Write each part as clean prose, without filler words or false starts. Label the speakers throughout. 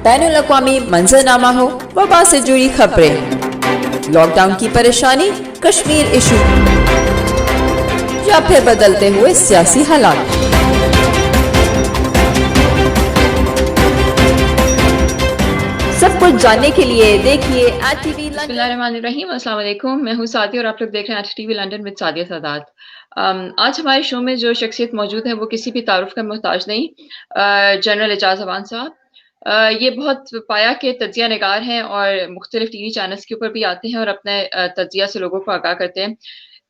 Speaker 1: बैनुल-अक़वामी मंजरनामा हो, वबा से जुड़ी खबरें, लॉकडाउन की परेशानी, कश्मीर इशू या फिर बदलते हुए सियासी हालात। सब कुछ जानने के लिए देखिए @TV लंदन।
Speaker 2: बिस्मिल्लाहिर्रहमानिर्रहीम, अस्सलाम वालेकुम। मैं हूँ सादिया और आप लोग देख रहे हैं @TV London with Sadia Sadat. आज हमारे शो में जो शख्सियत मौजूद है वो किसी भी तारुफ का मोहताज नहीं, जनरल एजाज अवान साहब। ये बहुत पाया के तज्जिया निगार हैं और मुख्तलिफ टीवी चैनल्स के ऊपर भी आते हैं और अपने तज्जिया से लोगों को आगाह करते हैं।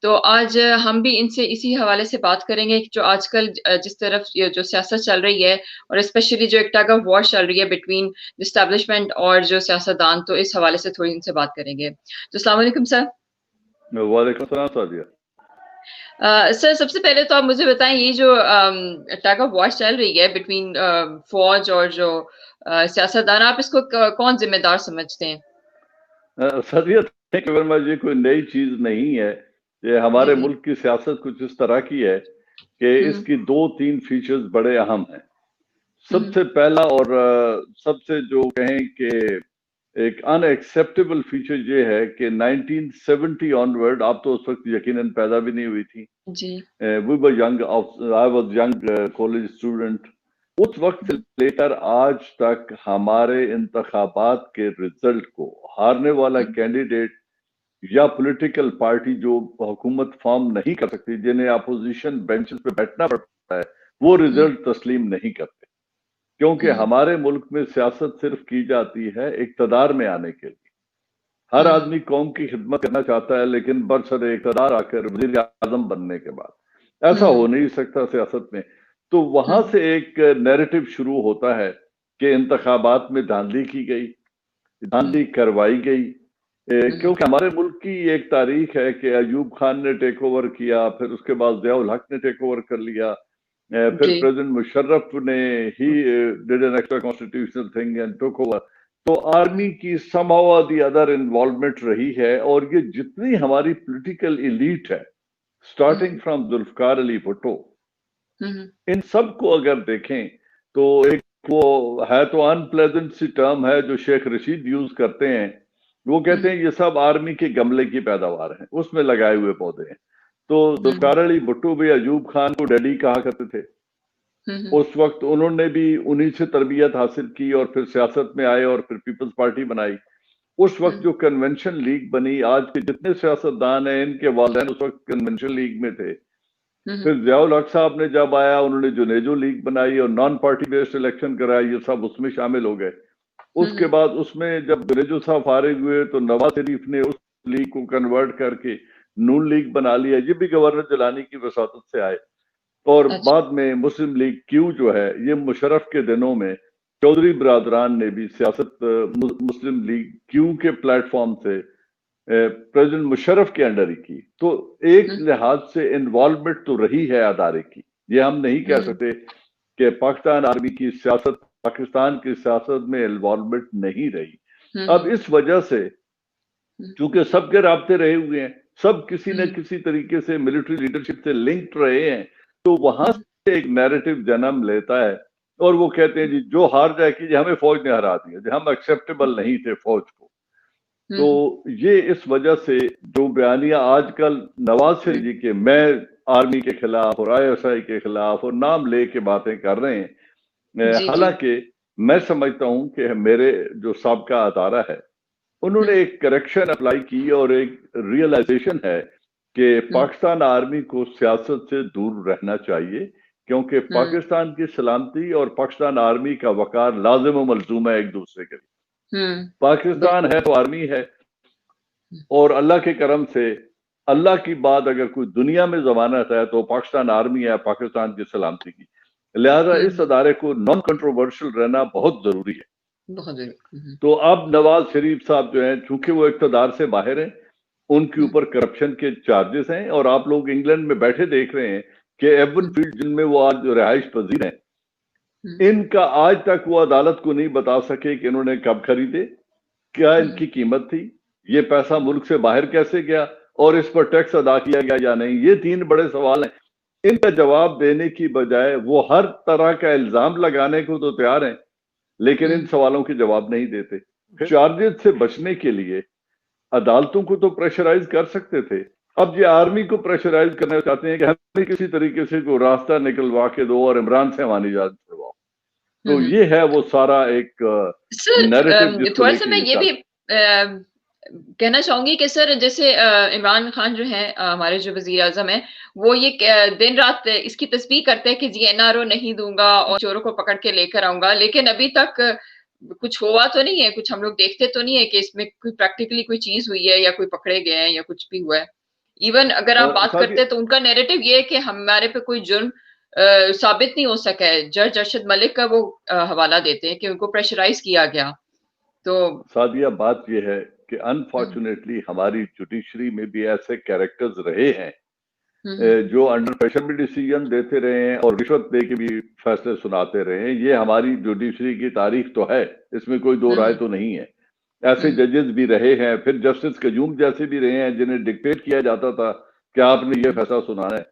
Speaker 2: तो आज हम भी इनसे इसी हवाले से बात करेंगे कि जो आजकल जिस तरफ ये जो सियासत चल रही है और स्पेशली जो एक टग ऑफ वॉर चल रही है बिटवीन एस्टैब्लिशमेंट और जो सियासतदान, तो इस हवाले से थोड़ी इनसे बात करेंगे। तो अस्सलाम वालेकुम सर।
Speaker 3: वालेकुम सलाम सादिया।
Speaker 2: सर, सबसे पहले तो आप मुझे बताएं, ये जो टग ऑफ वॉर चल रही है बिटवीन फौज और जो सियासतदान, आप इसको कौन जिम्मेदार समझते हैं?
Speaker 3: Sadia, thank you very much. ये कोई नई चीज नहीं है। ये हमारे मुल्क की सियासत कुछ इस तरह की है कि इसकी 2-3 फीचर्स बड़े अहम हैं। सबसे पहला और सबसे जो कहें कि एक अनएक्सेप्टेबल फीचर ये है कि 1970 ऑनवर्ड, आप तो उस वक्त यकीनन पैदा भी नहीं हुई थी।
Speaker 2: जी।
Speaker 3: We were young, I was young college student. उस वक्त से लेकर आज तक हमारे इंतखाबात के रिजल्ट को हारने वाला कैंडिडेट या पॉलिटिकल पार्टी जो हुकूमत फॉर्म नहीं कर सकती, जिन्हें अपोजिशन बेंचेस पे बैठना पड़ता है, वो रिजल्ट तस्लीम नहीं करते। क्योंकि हमारे मुल्क में सियासत सिर्फ की जाती है इक्तदार में आने के लिए। हर आदमी कौम की खिदमत करना चाहता है, लेकिन बरसरे इक्तदार आकर वजीर आजम बनने के बाद ऐसा हो नहीं सकता सियासत में। तो वहां से एक नैरेटिव शुरू होता है कि इंतखाबात में धांधली की गई, धांधली करवाई गई। क्योंकि हमारे मुल्क की एक तारीख है कि अयूब खान ने टेक ओवर किया, फिर उसके बाद ज़ियाउल हक ने टेक ओवर कर लिया, फिर प्रेसिडेंट मुशर्रफ ने he did an extra constitutional thing and took over. तो आर्मी की समहाउ द अदर इन्वॉल्वमेंट रही है। और ये जितनी हमारी पॉलिटिकल एलीट है, स्टार्टिंग फ्रॉम जुल्फकार अली भुट्टो, इन सब को अगर देखें तो एक वो है तो अनप्लेजेंट सी टर्म है जो शेख रशीद यूज करते हैं। वो कहते हैं ये सब आर्मी के गमले की पैदावार है, उसमें लगाए हुए पौधे हैं। तो जुल्फकार अली भुट्टो भी अयूब खान को डैडी कहा करते थे। उस वक्त उन्होंने भी उन्हीं से तरबियत हासिल की और फिर सियासत में आए और फिर पीपल्स पार्टी बनाई। उस वक्त जो कन्वेंशन लीग बनी, आज के जितने सियासतदान हैं इनके वालिदैन उस वक्त कन्वेंशन लीग में थे। फिर ज़ियाउल हक साहब ने जब आया, उन्होंने जुनेजो लीग बनाई और नॉन पार्टी बेस्ड इलेक्शन कराया, ये सब उसमें शामिल हो गए। उसके बाद उसमें जब जुनेजो साहब फारिग हुए तो नवाज शरीफ ने उस लीग को कन्वर्ट करके नून लीग बना लिया। ये भी गवर्नर जिलानी की वसातत से आए। और बाद में मुस्लिम लीग क्यू जो है, ये मुशर्रफ के दिनों में चौधरी बरादरान ने भी सियासत मुस्लिम लीग क्यू के प्लेटफॉर्म से प्रेसिडेंट मुशर्रफ के अंडर ही की। तो एक लिहाज से इन्वॉल्वमेंट तो रही है अदारे की। ये हम नहीं कह सकते कि पाकिस्तान आर्मी की सियासत पाकिस्तान की सियासत में इन्वॉल्वमेंट नहीं रही। अब इस वजह से चूंकि सबके राब्ते रहे हुए हैं, सब किसी न किसी तरीके से मिलिट्री लीडरशिप से लिंक्ड रहे हैं, तो वहां से एक नैरेटिव जन्म लेता है और वो कहते हैं जी जो हार जाए कि हमें फौज ने हरा दिया, जी हम एक्सेप्टेबल नहीं थे फौज को। तो ये इस वजह से जो बयानिया आजकल नवाज शरीफ जी के, मैं आर्मी के खिलाफ और ISI के खिलाफ और नाम लेके बातें कर रहे हैं, हालांकि मैं समझता हूं कि मेरे जो साबका अदारा है उन्होंने एक करेक्शन अप्लाई की और एक रियलाइजेशन है कि पाकिस्तान आर्मी को सियासत से दूर रहना चाहिए, क्योंकि पाकिस्तान की सलामती और पाकिस्तान आर्मी का वकार लाजिम व मलजूम है एक दूसरे के लिए। पाकिस्तान है तो आर्मी है, और अल्लाह के करम से अल्लाह की बात अगर कोई दुनिया में जमानत है तो पाकिस्तान आर्मी है पाकिस्तान की सलामती की। लिहाजा इस अदारे को नॉन कंट्रोवर्शियल रहना बहुत जरूरी है। तो अब नवाज शरीफ साहब जो हैं, चूंकि वो इक़्तिदार से बाहर हैं, उनके ऊपर करप्शन के चार्जेस हैं, और आप लोग इंग्लैंड में बैठे देख रहे हैं कि एवन फील्ड जिनमें वो आज रिहाइश पजीर हैं, इनका आज तक वो अदालत को नहीं बता सके कि इन्होंने कब खरीदे, क्या इनकी कीमत थी, ये पैसा मुल्क से बाहर कैसे गया और इस पर टैक्स अदा किया गया या नहीं। ये 3 बड़े सवाल हैं। इनका जवाब देने की बजाय वो हर तरह का इल्जाम लगाने को तो तैयार हैं, लेकिन इन सवालों के जवाब नहीं देते। चार्जेस से बचने के लिए अदालतों को तो प्रेशराइज कर सकते थे, अब ये आर्मी को प्रेशराइज करना चाहते हैं कि हमें किसी तरीके से कोई रास्ता निकलवा के दो और इमरान से हमारी इजाजत करवाओ। तो ये है वो सारा एक नैरेटिव
Speaker 2: थोड़ा सा मैं ये भी कहना चाहूंगी कि सर जैसे इमरान खान जो है हमारे जो वजीर आजम है, वो ये दिन रात इसकी तस्बीह करते हैं कि जी एनआरओ नहीं दूंगा और चोरों को पकड़ के लेकर आऊंगा, लेकिन अभी तक कुछ हुआ तो नहीं है, कुछ हम लोग देखते तो नहीं है कि इसमें कोई प्रैक्टिकली कोई चीज हुई है या कोई पकड़े गए हैं या कुछ भी हुआ है। इवन अगर आप बात करते हैं तो उनका नैरेटिव ये है कि हमारे पे कोई जुर्म साबित नहीं हो सका है। जज अरशद मलिक का वो हवाला देते हैं कि उनको प्रेशराइज किया गया। तो
Speaker 3: सादिया बात ये है कि अनफॉर्चुनेटली हमारी जुडिशरी में भी ऐसे कैरेक्टर्स रहे हैं जो अंडर प्रेशर भी डिसीजन देते रहे हैं और रिश्वत दे के भी फैसले सुनाते रहे हैं। ये हमारी जुडिशरी की तारीख तो है, इसमें कोई दो राय तो नहीं है। ऐसे जजेस भी रहे हैं, फिर जस्टिस कयूम जैसे भी रहे हैं जिन्हें डिक्टेट किया जाता था कि आपने ये फैसला सुनाना है।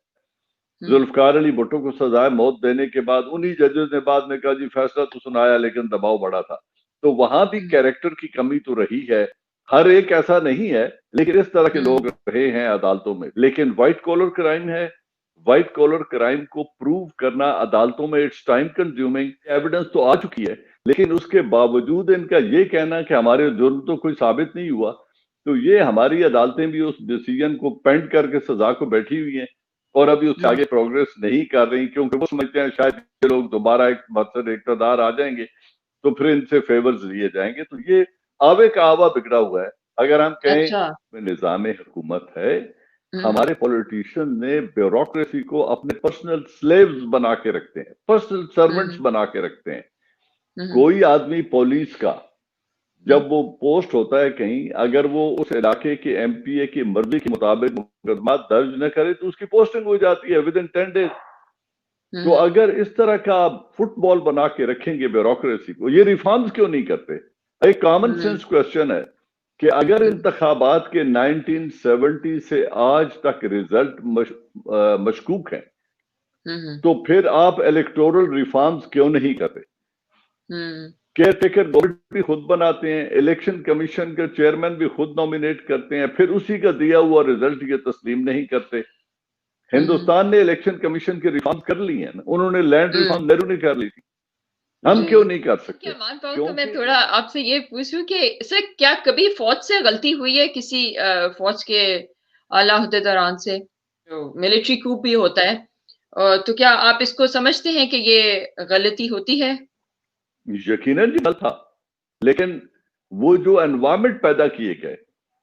Speaker 3: जुल्फकार अली भुट्टो को सजाए मौत देने के बाद उन्हीं जजेस ने बाद में कहा जी फैसला तो सुनाया लेकिन दबाव बड़ा था। तो वहां भी कैरेक्टर की कमी तो रही है, हर एक ऐसा नहीं है, लेकिन इस तरह के लोग रहे हैं अदालतों में। लेकिन व्हाइट कॉलर क्राइम है, व्हाइट कॉलर क्राइम को प्रूव करना अदालतों में इट्स टाइम कंज्यूमिंग। एविडेंस तो आ चुकी है, लेकिन उसके बावजूद इनका ये कहना कि हमारे जुर्म तो कोई साबित नहीं हुआ, तो ये हमारी अदालतें भी उस डिसीजन को पेंड करके सजा को बैठी हुई हैं और अभी उससे आगे प्रोग्रेस नहीं कर रही, क्योंकि वो समझते हैं शायद ये लोग दोबारा एक मकसद इक़्तिदार आ जाएंगे तो फिर इनसे फेवर्स लिए जाएंगे। तो ये आवे का आवा बिगड़ा हुआ है। अगर हम कहें निज़ाम हुकूमत है, हमारे पॉलिटिशियन ने ब्यूरोक्रेसी को अपने पर्सनल स्लेव्स बना के रखते हैं, पर्सनल सर्वेंट्स बना के रखते हैं। कोई आदमी पुलिस का जब वो पोस्ट होता है कहीं, अगर वो उस इलाके के एमपीए की मर्जी के मुताबिक मुकदमा दर्ज न करे तो उसकी पोस्टिंग हो जाती है विद इन 10 डेज। तो अगर इस तरह का फुटबॉल बना के रखेंगे ब्यूरोक्रेसी को, ये रिफॉर्म्स क्यों नहीं करते? एक कॉमन सेंस क्वेश्चन है कि अगर इंतखाबात के 1970 से आज तक रिजल्ट मशकूक हैं, तो फिर आप इलेक्टोरल रिफॉर्म्स क्यों नहीं करते? केयर टेकर गवर्नमेंट भी खुद बनाते हैं, इलेक्शन कमीशन के चेयरमैन भी खुद नॉमिनेट करते हैं, फिर उसी का दिया हुआ रिजल्ट ये तस्लीम नहीं करते। हिंदुस्तान ने इलेक्शन कमीशन की रिफॉर्म कर ली है ना, उन्होंने लैंड रिफॉर्म नेहरू ने कर ली थी, हम क्यों नहीं कर सकते?
Speaker 2: तो मैं थोड़ा आपसे ये पूछूं कि सर क्या कभी फौज से गलती हुई है, किसी फौज के आला अहदेदारान से? जो मिलिट्री कूप भी होता है, तो क्या आप इसको समझते हैं कि ये गलती होती है?
Speaker 3: यकीनन जी गलत था, लेकिन वो जो एनवायरमेंट पैदा किए गए,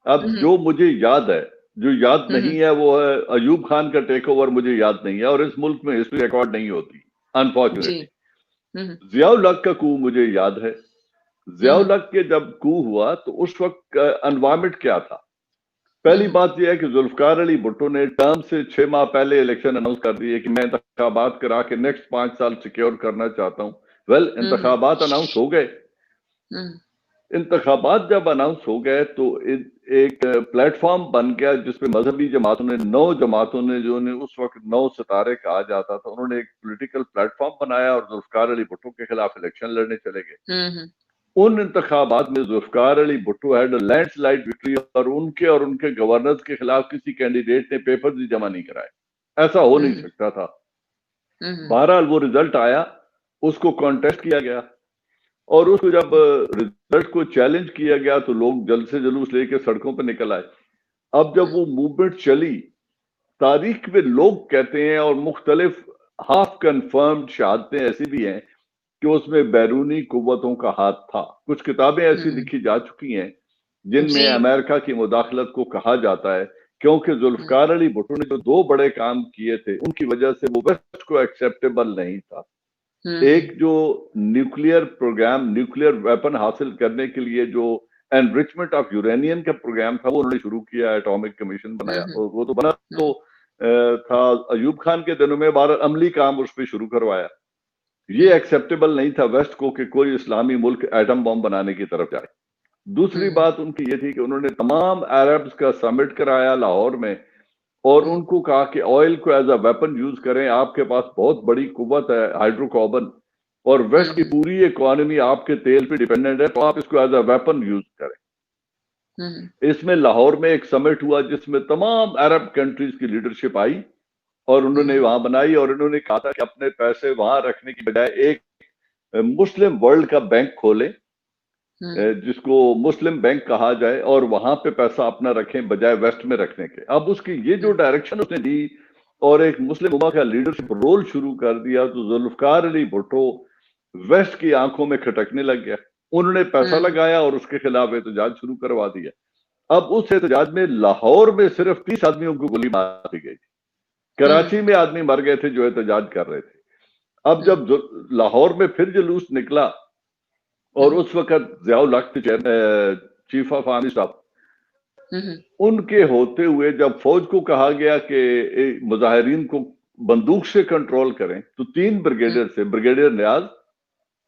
Speaker 3: अब जो मुझे याद है, जो याद नहीं है वो है अयूब खान का टेक ओवर, मुझे याद नहीं है और इस मुल्क में हिस्ट्री रिकॉर्ड नहीं होती अनफॉर्चुनेटली। ज़िया-उल हक का कू मुझे याद है। ज़िया-उल हक के जब कू हुआ तो उस वक्त एनवायरमेंट क्या था? पहली बात यह है कि जुल्फकार अली भुट्टो ने टर्म से 6 माह पहले इलेक्शन अनाउंस कर दिए कि मैं इंतखाबात करा के नेक्स्ट 5 साल सिक्योर करना चाहता हूं। वेल, इंतखाबात अनाउंस हो गए। इंतखाबात जब अनाउंस हो गए तो एक प्लेटफॉर्म बन गया जिसपे मजहबी जमातों ने, 9 जमातों ने, जो ने उस वक्त 9 सितारे कहा जाता था, उन्होंने एक पॉलिटिकल प्लेटफॉर्म बनाया और जुल्फकार अली भुट्टो के खिलाफ इलेक्शन लड़ने चले गए। उन इंतखाबात में Zulfikar Ali Bhutto had landslide victory और उनके गवर्नर्स के खिलाफ किसी कैंडिडेट ने पेपर्स ही जमा नहीं कराए। ऐसा हो नहीं सकता था। बहरहाल वो रिजल्ट आया, उसको कॉन्टेस्ट किया गया और उसको जब रिजल्ट को चैलेंज किया गया तो लोग जल्द से जुलूस लेके सड़कों पर निकल आए। अब जब वो मूवमेंट चली, तारीख में लोग कहते हैं और मुख्तलिफ हाफ कंफर्म्ड शहादतें ऐसी भी हैं कि उसमें बैरूनी कुव्वतों का हाथ था। कुछ किताबें ऐसी लिखी जा चुकी हैं जिनमें अमेरिका की मुदाखलत को कहा जाता है, क्योंकि जुल्फकार अली भुट्टो ने जो 2 बड़े काम किए थे उनकी वजह से वो वेस्ट को एक्सेप्टेबल नहीं था। एक जो न्यूक्लियर प्रोग्राम, न्यूक्लियर वेपन हासिल करने के लिए जो एनरिचमेंट ऑफ यूरेनियम का प्रोग्राम था वो उन्होंने शुरू किया, एटॉमिक कमीशन बनाया और वो तो बना तो था अयूब खान के दिनों में, 12 अमली काम उस पर शुरू करवाया। ये एक्सेप्टेबल नहीं था वेस्ट को कि कोई इस्लामी मुल्क एटम बॉम्ब बनाने की तरफ जाए। दूसरी बात उनकी ये थी कि उन्होंने तमाम अरब्स का समिट कराया लाहौर में और उनको कहा कि ऑयल को एज अ वेपन यूज करें, आपके पास बहुत बड़ी कुव्वत है हाइड्रोकार्बन, और वेस्ट की पूरी इकोनॉमी आपके तेल पे डिपेंडेंट है, तो आप इसको एज अ वेपन यूज करें। इसमें लाहौर में एक समिट हुआ जिसमें तमाम अरब कंट्रीज की लीडरशिप आई और उन्होंने वहां बनाई और उन्होंने कहा था कि अपने पैसे वहां रखने की बजाय एक मुस्लिम वर्ल्ड का बैंक खोले, जिसको मुस्लिम बैंक कहा जाए, और वहां पे पैसा अपना रखें बजाय वेस्ट में रखने के। अब उसकी ये जो डायरेक्शन उसने दी और एक मुस्लिम उम्मा का लीडरशिप रोल शुरू कर दिया, तो जुल्फकार अली भुट्टो वेस्ट की आंखों में खटकने लग गया। उन्होंने पैसा लगाया और उसके खिलाफ एहतजाज शुरू करवा दिया। अब उस एहतजाज में लाहौर में सिर्फ 30 आदमियों को गोली मार दी गई, कराची में आदमी मर गए थे जो एहतजाज कर रहे थे। अब जब लाहौर में फिर जुलूस निकला और उस वक्त ज़ियाउल हक चीफ ऑफ आर्मी स्टाफ, उनके होते हुए जब फौज को कहा गया कि मुजाहिरीन को बंदूक से कंट्रोल करें, तो 3 ब्रिगेडियर से, ब्रिगेडियर नियाज,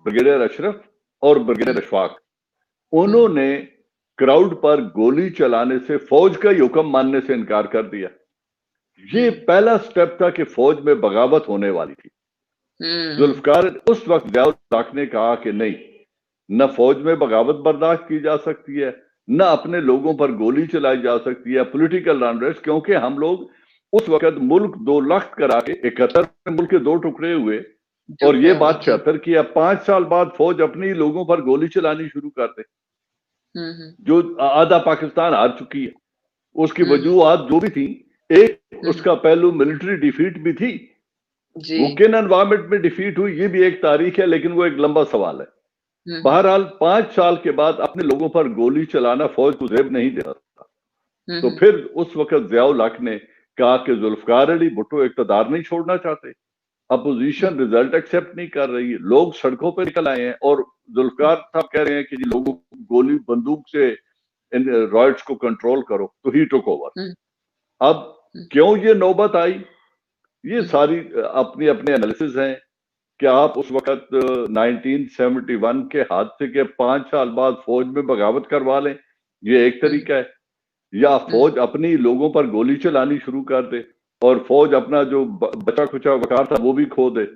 Speaker 3: ब्रिगेडियर अशरफ और ब्रिगेडियर अशफाक, उन्होंने क्राउड पर गोली चलाने से, फौज का ही हुक्म मानने से इनकार कर दिया। ये पहला स्टेप था कि फौज में बगावत होने वाली थी। जुल्फकार उस वक्त ज़ियाउल हक ने कहा कि नहीं, न फौज में बगावत बर्दाश्त की जा सकती है, न अपने लोगों पर गोली चलाई जा सकती है, पॉलिटिकल अनरेस्ट, क्योंकि हम लोग उस वक्त मुल्क 2 लाख करा के 71 में मुल्क के 2 टुकड़े हुए और ये बात 76 की है। 5 साल बाद फौज अपने ही लोगों पर गोली चलानी शुरू कर दे, जो आधा पाकिस्तान हार चुकी है। उसकी वजूहात जो भी थी, एक उसका पहलू मिलिट्री डिफीट भी थी, वो किन एनवायरमेंट में डिफीट हुई ये भी एक तारीख है, लेकिन वो एक लंबा सवाल है। बहरहाल 5 साल के बाद अपने लोगों पर गोली चलाना फौज को जेब नहीं दे रहा था। तो फिर उस वक्त ज़ियाउल हक ने कहा कि जुल्फकार अली भुट्टो इक़्तिदार नहीं छोड़ना चाहते, अपोजिशन रिजल्ट एक्सेप्ट नहीं कर रही है, लोग सड़कों पर निकल आए हैं और जुल्फकार साहब कह रहे हैं कि जी लोगों को गोली बंदूक से इन रॉयट्स को कंट्रोल करो, तो ही टुक ओवर। अब क्यों ये नौबत आई, ये सारी अपनी अपने एनालिसिस हैं कि आप उस वक्त 1971 के हादसे के 5 साल बाद फौज में बगावत करवा लें, ये एक तरीका है, या फौज अपनी लोगों पर गोली चलानी शुरू कर दे और फौज अपना जो बचा खुचा वकार था वो भी खो दे।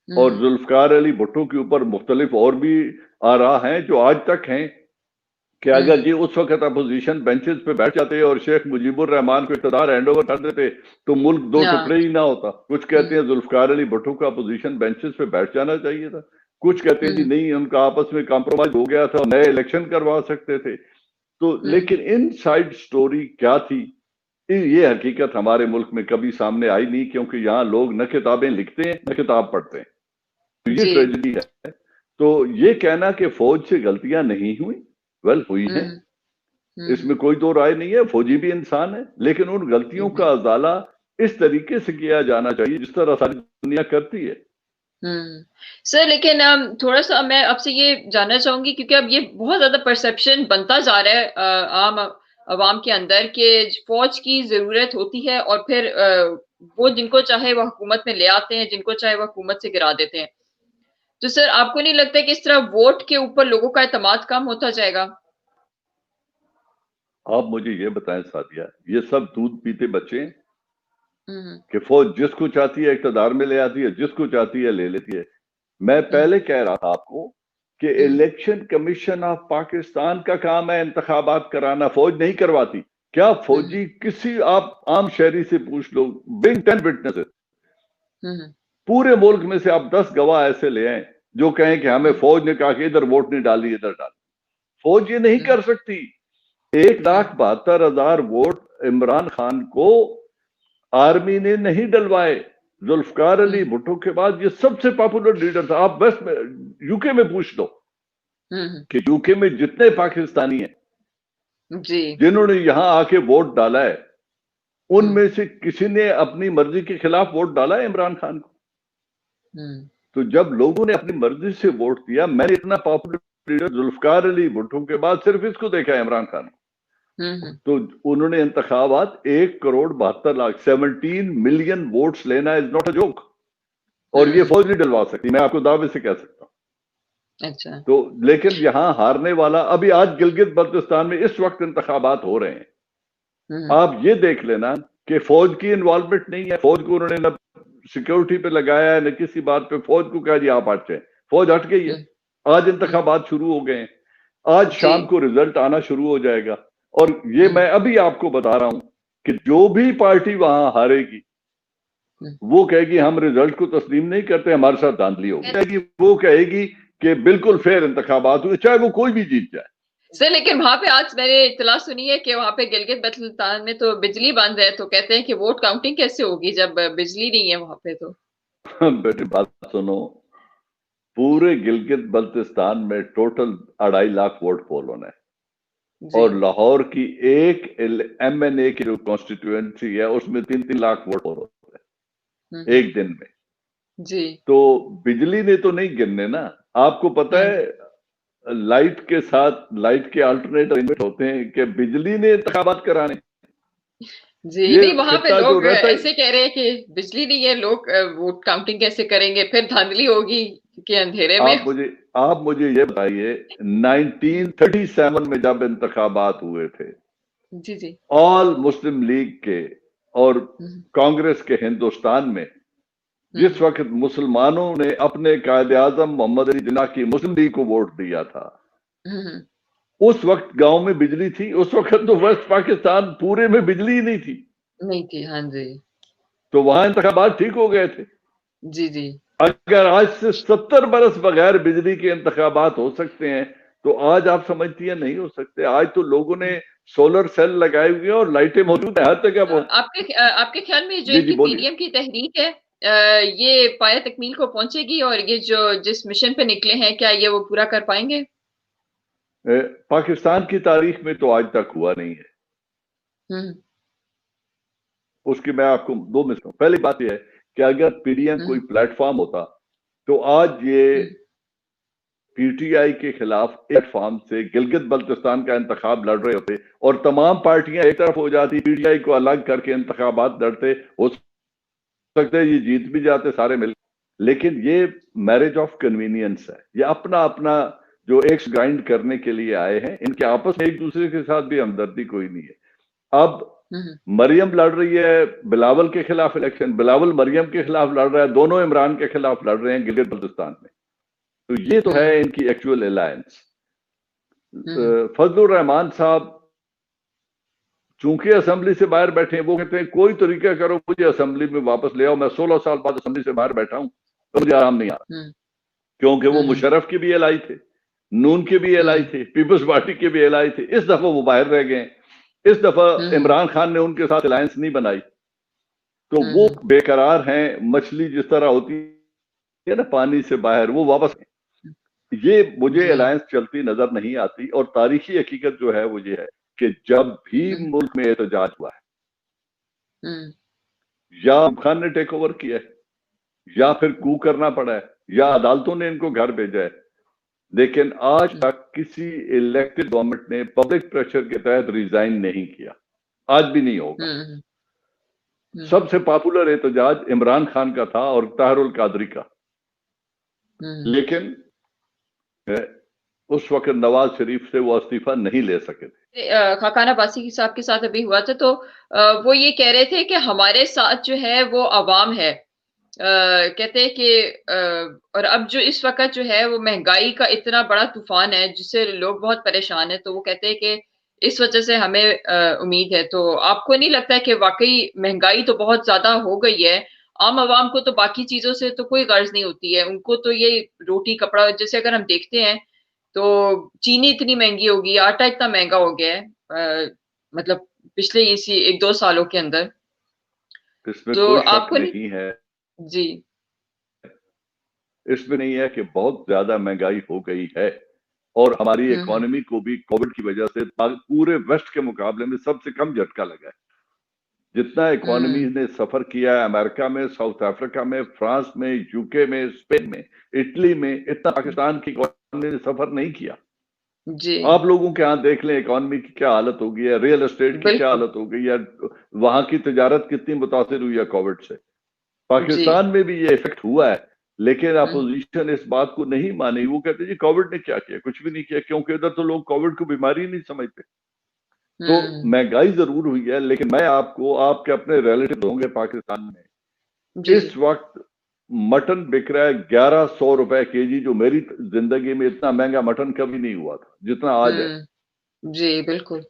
Speaker 3: और जुल्फकार अली भुट्टो के ऊपर मुख्तलिफ और भी आरा हैं जो आज तक हैं कि अगर ये उस वक्त अपोजिशन बेंचेस पे बैठ जाते और शेख मुजीबुर रहमान को इक़्तिदार हैंड ओवर कर देते तो मुल्क 2 टुकड़े ही ना होता। कुछ कहते हैं जुल्फकार अली भुट्टो को अपोजिशन बेंचेस पे बैठ जाना चाहिए था, कुछ कहते हैं जी नहीं, उनका आपस में कॉम्प्रोमाइज हो गया था, नए इलेक्शन करवा सकते थे। तो लेकिन इनसाइड स्टोरी क्या थी, ये हकीकत हमारे मुल्क में कभी सामने आई नहीं, क्योंकि यहाँ लोग न किताबें लिखते हैं न किताब पढ़ते हैं। तो ये ट्रेजेडी है। तो ये कहना कि फौज से गलतियां नहीं हुई, वेल हुई है, इसमें कोई दो राय नहीं है, फौजी भी इंसान है, लेकिन उन गलतियों का अजाला इस तरीके से किया जाना चाहिए जिस तरह सारी दुनिया करती है।
Speaker 2: सर, लेकिन थोड़ा सा मैं आपसे ये जानना चाहूंगी, क्योंकि अब ये बहुत ज्यादा परसेप्शन बनता जा रहा है आम अवाम के अंदर कि फौज की जरूरत होती है और फिर वो जिनको चाहे वो हुकूमत में ले आते हैं, जिनको चाहे वो हुकूमत से गिरा देते हैं। तो सर, आपको नहीं लगता कि इस तरह वोट के ऊपर लोगों का एतमाद कम होता जाएगा?
Speaker 3: आप मुझे ये बताएं सादिया, ये सब दूध पीते बच्चे कि फौज जिसको चाहती है इक़्तिदार में ले आती है, जिसको चाहती है ले लेती है। मैं पहले कह रहा था आपको कि इलेक्शन कमीशन ऑफ पाकिस्तान का काम है इंतखाबात कराना, फौज नहीं करवाती। क्या फौजी किसी, आप आम शहरी से पूछ लो, ब्रिंग 10 विटनेसेस, पूरे मुल्क में से आप 10 गवाह ऐसे ले आए जो कहें कि हमें फौज ने कहा कि इधर वोट नहीं डाली, इधर डाली। फौज ये नहीं कर सकती। 1,72,000 वोट इमरान खान को आर्मी ने नहीं डलवाए। जुल्फकार अली भुट्टो के बाद ये सबसे पॉपुलर लीडर था। आप वेस्ट में, यूके में पूछ लो कि यूके में जितने पाकिस्तानी हैं जिन्होंने यहां आके वोट डाला है, उनमें से किसी ने अपनी मर्जी के खिलाफ वोट डाला है इमरान खान को? तो जब लोगों ने अपनी मर्जी से वोट दिया, मैंने इतना पॉपुलर लीडर जुल्फकार अली भुट्टो के बाद सिर्फ इसको देखा है, इमरान खान। तो उन्होंने इंतखाबात 1,72,00,000 17 मिलियन वोट्स लेना इज नॉट अ जोक, और ये फौज नहीं डलवा सकती, मैं आपको दावे से कह सकता हूं।
Speaker 2: अच्छा।
Speaker 3: तो लेकिन यहां हारने वाला, अभी आज गिलगित बल्तिस्तान में इस वक्त इंतखाबात हो रहे हैं, आप ये देख लेना कि फौज की इन्वॉल्वमेंट नहीं है। फौज को उन्होंने न सिक्योरिटी पे लगाया है, न किसी बात पे। फौज को कहा जी आप हट जाए, फौज हट गई है। आज इंतखाबात शुरू हो गए हैं, आज शाम को रिजल्ट आना शुरू हो जाएगा। और ये मैं अभी आपको बता रहा हूं कि जो भी पार्टी वहां हारेगी वो कहेगी हम रिजल्ट को तस्लीम नहीं करते, हमारे साथ धांधली होगी। वो कहेगी कि बिल्कुल फेयर इंतखाबात हुए, चाहे वो कोई भी जीत जाए।
Speaker 2: सर लेकिन वहां पे आज मैंने इत्तला सुनी है कि वहां पे गिलगित बल्तिस्तान में तो बिजली बंद है, तो कहते हैं कि वोट काउंटिंग कैसे होगी जब बिजली नहीं है वहां पे। तो
Speaker 3: बेटे बात सुनो, पूरे गिलगित बल्तिस्तान में टोटल 2.5 लाख वोट पोल होना है, और लाहौर की एक MNA की जो कॉन्स्टिट्यूएंसी है उसमें 3-3 लाख वोट पोल होते हैं एक दिन में।
Speaker 2: जी।
Speaker 3: तो बिजली ने तो नहीं गिरने ना। आपको पता है लाइट के साथ लाइट के अल्टरनेट अरेंजमेंट होते हैं कि बिजली ने इंतखाबात कराने।
Speaker 2: जी नहीं, वहां पे लोग ऐसे कह रहे हैं कि बिजली नहीं है, लोग वोट काउंटिंग कैसे करेंगे, फिर धांधली होगी कि अंधेरे में।
Speaker 3: आप मुझे ये बताइए, 1937 में जब इंतखाबात हुए थे,
Speaker 2: जी जी,
Speaker 3: ऑल मुस्लिम लीग के और कांग्रेस के हिंदुस्तान में, जिस वक्त मुसलमानों ने अपने कायदे आजम मोहम्मद अली जिन्ना की मुस्लिम लीग को वोट दिया था, उस वक्त गांव में बिजली थी। उस वक्त तो वेस्ट पाकिस्तान पूरे में बिजली ही नहीं थी।
Speaker 2: हाँ जी।
Speaker 3: तो वहां इंतखाबात ठीक हो गए थे।
Speaker 2: जी जी।
Speaker 3: अगर आज से 70 बरस बगैर बिजली के इंतखाबात हो सकते हैं, तो आज आप समझती हैं नहीं हो सकते। आज तो लोगों ने सोलर सेल लगाए हुए हैं और लाइटें मौजूद है हर जगह।
Speaker 2: आपके ख्याल में जो इनकी पीडीएम की तहरीक है, ये पाया तकमील को पहुंचेगी, और ये जो जिस मिशन पे निकले हैं क्या ये वो पूरा कर पाएंगे?
Speaker 3: पाकिस्तान की तारीख में तो आज तक हुआ नहीं है। उसकी मैं आपको 2 मिसलों। पहली बात यह है कि अगर पीडीएम कोई प्लेटफॉर्म होता तो आज ये पीटीआई के खिलाफ प्लेटफॉर्म से गिलगित बल्तिस्तान का इंतखाब लड़ रहे होते, और तमाम पार्टियां एक तरफ हो जाती, पीटीआई को अलग करके इंतखाबात लड़ते। हो सकता है ये जीत भी जाते सारे मिल। लेकिन ये मैरिज ऑफ कन्वीनियंस है। ये अपना अपना जो एक्स ग्राइंड करने के लिए आए हैं, इनके आपस में एक दूसरे के साथ भी हमदर्दी कोई नहीं है। अब मरियम लड़ रही है बिलावल के खिलाफ इलेक्शन, बिलावल मरियम के खिलाफ लड़ रहा है, दोनों इमरान के खिलाफ लड़ रहे हैं गिलगित बल्तिस्तान में। तो ये तो है इनकी एक्चुअल अलायंस। फजलुर रहमान साहब चूंकि असेंबली से बाहर बैठे हैं, वो कहते हैं कोई तरीका करो मुझे असेंबली में वापस ले आओ, मैं 16 साल बाद असेंबली से बाहर बैठा हूं तो मुझे आराम नहीं आ रहा। क्योंकि वो मुशर्रफ के भी एलाई थे, नून के भी एलाई थे, पीपल्स पार्टी के भी एलाई थे। इस दफा वो बाहर रह गए। इस दफा इमरान खान ने उनके साथ अलायंस नहीं बनाई, तो वो बेकरार हैं। मछली जिस तरह होती है ना पानी से बाहर, वो वापस। ये मुझे अलायंस चलती नजर नहीं आती। और तारीखी हकीकत जो है वो ये है कि जब भी मुल्क में एहतजाज हुआ है, या खान ने टेक ओवर किया है, या फिर कू करना पड़ा है, या अदालतों ने इनको घर भेजा है, लेकिन आज तक किसी इलेक्टेड गवर्नमेंट ने पब्लिक प्रेशर के तहत रिजाइन नहीं किया। आज भी नहीं होगा। सबसे पॉपुलर एहतजाज इमरान खान का था और ताहरुल कादरी का, लेकिन उस वक्त नवाज शरीफ से वो इस्तीफा नहीं ले सके थे।
Speaker 2: खाकान अब्बासी साहब के साथ अभी हुआ था, तो वो ये कह रहे थे कि हमारे साथ जो है वो अवाम है। कहते हैं कि और अब जो इस वक्त जो है वो महंगाई का इतना बड़ा तूफान है जिससे लोग बहुत परेशान है, तो वो कहते हैं कि इस वजह से हमें उम्मीद है। तो आपको नहीं लगता है कि वाकई महंगाई तो बहुत ज्यादा हो गई है? आम आवाम को तो बाकी चीजों से तो कोई गर्ज नहीं होती है, उनको तो ये रोटी कपड़ा, जैसे अगर हम देखते हैं तो चीनी इतनी महंगी होगी, आटा इतना महंगा हो गया है, मतलब पिछले इसी 1-2 सालों के अंदर।
Speaker 3: इसमें
Speaker 2: तो
Speaker 3: कोई
Speaker 2: आपको
Speaker 3: नहीं है
Speaker 2: जी,
Speaker 3: इसमें नहीं है कि बहुत ज्यादा महंगाई हो गई है, और हमारी इकोनॉमी को भी कोविड की वजह से पूरे वेस्ट के मुकाबले में सबसे कम झटका लगा है। जितना इकोनॉमी ने सफर किया है अमेरिका में, साउथ अफ्रीका में, फ्रांस में, यूके में, स्पेन में, इटली में, इतना पाकिस्तान की इकोनॉमी ने सफर नहीं किया।
Speaker 2: जी।
Speaker 3: आप लोगों के यहाँ देख लें इकोनॉमी की क्या हालत हो गई है, रियल एस्टेट की क्या हालत हो गई है, वहां की तजारत कितनी मुतासिर हुई है कोविड से। पाकिस्तान में भी ये इफेक्ट हुआ है, लेकिन अपोजिशन इस बात को नहीं मानी। वो कहते जी कोविड ने क्या किया, कुछ भी नहीं किया, क्योंकि इधर तो लोग कोविड को बीमारी नहीं समझते। तो महंगाई जरूर हुई है, लेकिन मैं आपको, आपके अपने रिलेटिव होंगे पाकिस्तान में, इस वक्त मटन बिक रहा है 1100 रुपए केजी, जो मेरी जिंदगी में इतना महंगा मटन कभी नहीं हुआ था जितना आज है।
Speaker 2: जी बिल्कुल।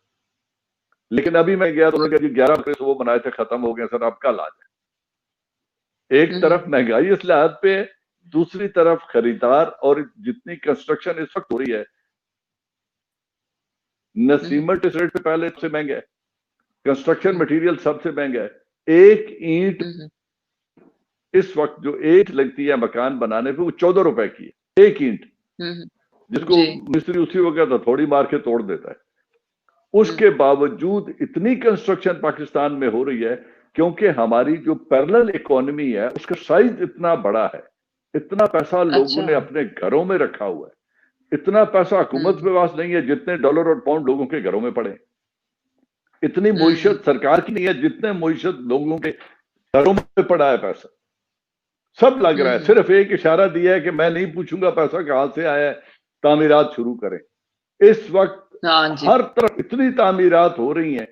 Speaker 3: लेकिन अभी मैं गया तो जी 11 रुपए से वो बनाए थे, खत्म हो गए सर, अब कल आ जाए। एक तरफ महंगाई इस लिहाज पे, दूसरी तरफ खरीदार, और जितनी कंस्ट्रक्शन इस वक्त हो रही है, न सीमेंट इस रेट पे पहले सबसे महंगा है, कंस्ट्रक्शन मटेरियल सबसे महंगा है। एक ईंट इस वक्त जो ईंट लगती है मकान बनाने पे वो 14 रुपए की है, एक ईंट, जिसको मिस्त्री उसी वक्त थोड़ी मार के तोड़ देता है। उसके बावजूद इतनी कंस्ट्रक्शन पाकिस्तान में हो रही है क्योंकि हमारी जो पैरेलल इकोनॉमी है उसका साइज इतना बड़ा है, इतना पैसा लोगों ने अपने घरों में रखा हुआ है, इतना पैसा हुकूमत के पास नहीं है जितने डॉलर और पाउंड लोगों के घरों में पड़े, इतनी मुईशत सरकार की नहीं है जितने मुईशत लोगों के घरों में पड़ा है पैसा। सब लग रहा है, सिर्फ एक इशारा दिया है कि मैं नहीं पूछूंगा पैसा कहां से आया है, तामीरात शुरू करें। इस वक्त हर तरफ इतनी तामीरात हो रही हैं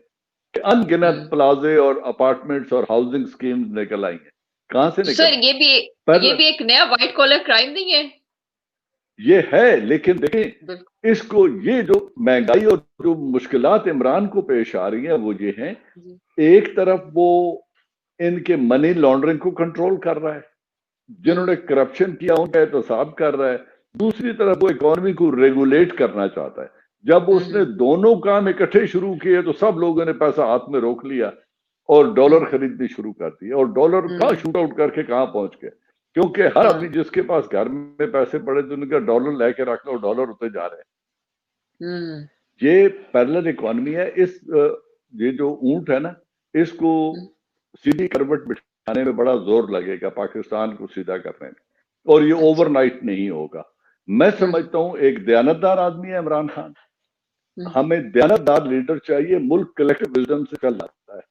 Speaker 3: कि अनगिनत प्लाजे और अपार्टमेंट्स और हाउसिंग स्कीम्स निकल आई हैं। कहां से निकल?
Speaker 2: सर ये भी एक नया व्हाइट कॉलर क्राइम नहीं है?
Speaker 3: ये है, लेकिन देखें इसको, ये जो महंगाई और जो मुश्किलात इमरान को पेश आ रही हैं वो ये हैं, एक तरफ वो इनके मनी लॉन्ड्रिंग को कंट्रोल कर रहा है, जिन्होंने करप्शन किया उनका एहतसाब कर रहा है, दूसरी तरफ वो इकोनॉमी को रेगुलेट करना चाहता है। जब उसने दोनों काम इकट्ठे शुरू किए तो सब लोगों ने पैसा हाथ में रोक लिया और डॉलर खरीदनी शुरू कर दी, और डॉलर कहाँ शूट आउट करके कहाँ पहुंच गए, क्योंकि हर आदमी जिसके पास घर में पैसे पड़े तो उनका डॉलर लेके रख लो, डॉलर होते जा रहे हैं। ये पैरेलल इकोनॉमी है। इस ये जो ऊंट है ना, इसको सीधी करवट बिठाने में बड़ा जोर लगेगा पाकिस्तान को सीधा करने में, और ये ओवरनाइट नहीं होगा। मैं समझता हूं एक दयानतदार आदमी है इमरान खान, हमें दयानतदार लीडर चाहिए, मुल्क कलेक्टिव विजडम से चल रहा है।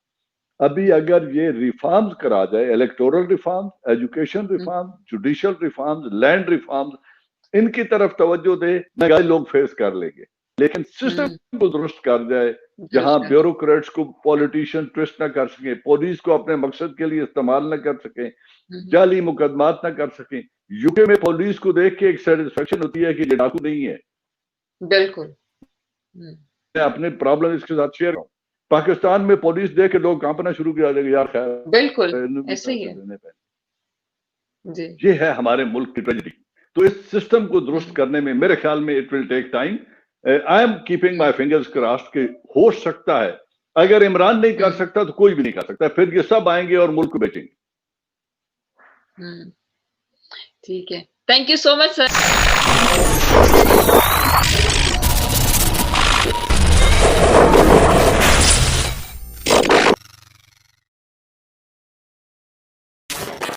Speaker 3: अभी अगर ये रिफॉर्म्स करा जाए, electoral reforms, education reforms, judicial reforms, land reforms, इनकी तरफ तवज्जो दे, महंगाई लोग फेस कर लेंगे। लेकिन सिस्टम को दुरुस्त कर जाए, जहां ब्यूरोक्रेट्स को पॉलिटिशियन ट्विस्ट ना कर सके, पुलिस को अपने मकसद के लिए इस्तेमाल ना कर सके, जाली मुकदमात ना कर सके। यूके में पुलिस को देख के एक सेटिस्फेक्शन होती है कि ये डाकू नहीं है।
Speaker 2: बिल्कुल।
Speaker 3: मैं अपने प्रॉब्लम इसके साथ शेयर करूं, पाकिस्तान में पुलिस देख के लोग कांपना शुरू किया देंगे, यार खैर
Speaker 2: बिल्कुल ऐसे ही है जी।
Speaker 3: ये है हमारे मुल्क की ट्रेजेडी। तो इस सिस्टम को दुरुस्त करने में मेरे ख्याल में it will take time. I am keeping my fingers crossed कि हो सकता है, अगर इमरान नहीं कर सकता तो कोई भी नहीं कर सकता, फिर ये सब आएंगे और मुल्क को बेचेंगे।
Speaker 2: ठीक है, thank you so much sir.